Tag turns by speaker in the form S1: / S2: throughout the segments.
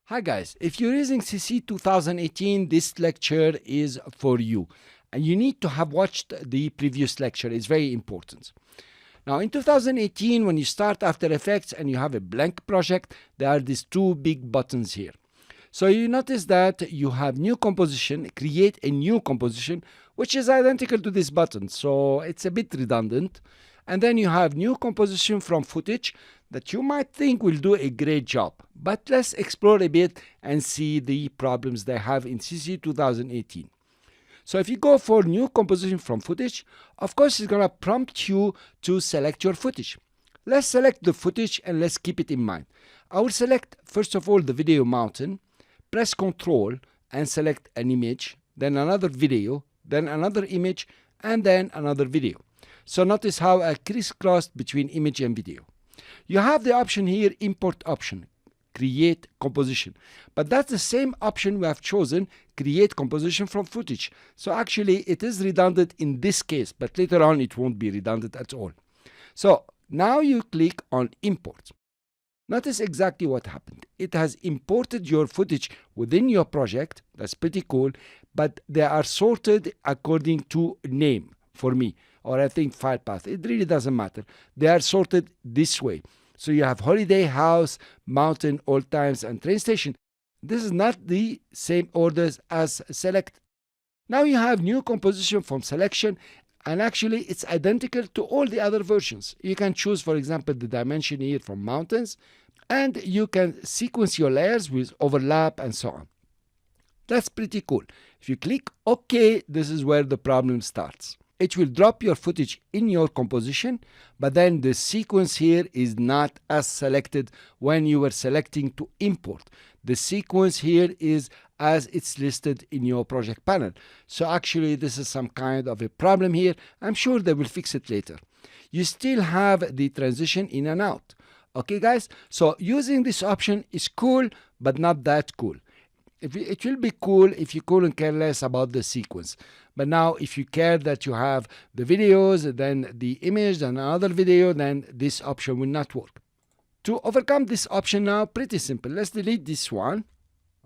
S1: Hi guys, if you're using CC 2018, this lecture is for you. And you need to have watched the previous lecture. It's very important. Now in 2018, when you start After Effects and you have a blank project, there are these two big buttons here. So you notice that you have new composition, create a new composition, which is identical to this button. So it's a bit redundant. And then you have new composition from footage that you might think will do a great job. But let's explore a bit and see the problems they have in CC 2018. So if you go for new composition from footage, of course it's going to prompt you to select your footage. Let's select the footage and let's keep it in mind. I will select first of all the video mountain, press Ctrl and select an image, then another video, then another image, and then another video. So notice how I crisscrossed between image and video. You have the option here, import option, create composition. But that's the same option we have chosen, create composition from footage. So actually it is redundant in this case, but later on it won't be redundant at all. So now you click on import. Notice exactly what happened. It has imported your footage within your project. That's pretty cool, but they are sorted according to name for me, or I think file path. It really doesn't matter. They are sorted this way. So you have holiday, house, mountain, old times, and train station. This is not the same orders as select. Now you have new composition from selection, and actually it's identical to all the other versions. You can choose, for example, the dimension here from mountains, and you can sequence your layers with overlap and so on. That's pretty cool. If you click OK, this is where the problem starts. It will drop your footage in your composition, but then the sequence here is not as selected when you were selecting to import. The sequence here is as it's listed in your project panel. So actually this is some kind of a problem here. I'm sure they will fix it later. You still have the transition in and out. Okay guys, so using this option is cool, but not that cool. It will be cool if you couldn't care less about the sequence. But now if you care that you have the videos, then the image, and another video, then this option will not work. To overcome this option now, pretty simple. Let's delete this one.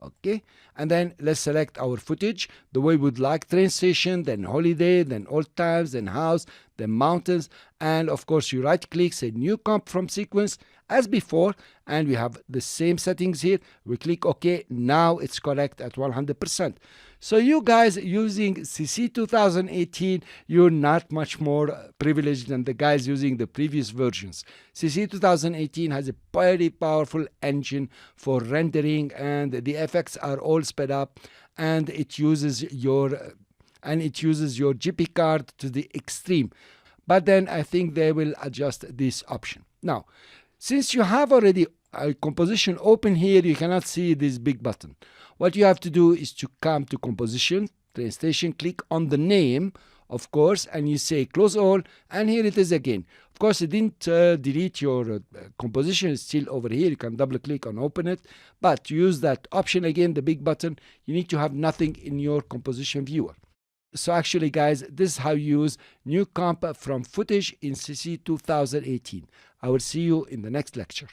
S1: Okay, and then let's select our footage the way we would like: train station, then holiday, then old times, then house, then mountains, and of course you right click, say new comp from sequence as before, and we have the same settings here. We click OK. Now it's correct at 100%. So you guys using CC 2018, you're not much more privileged than the guys using the previous versions. CC 2018 has a very powerful engine for rendering, and the effects are all sped up, and it uses your GP card to the extreme. But then I think they will adjust this option. Now, since you have already a composition open here, you cannot see this big button. What you have to do is to come to composition, train station, click on the name, of course, and you say close all, and here it is again. Of course, it didn't delete your composition. It's still over here. You can double click and open it, but to use that option again, the big button, you need to have nothing in your composition viewer. So actually guys, this is how you use new comp from footage in CC 2018. I will see you in the next lecture.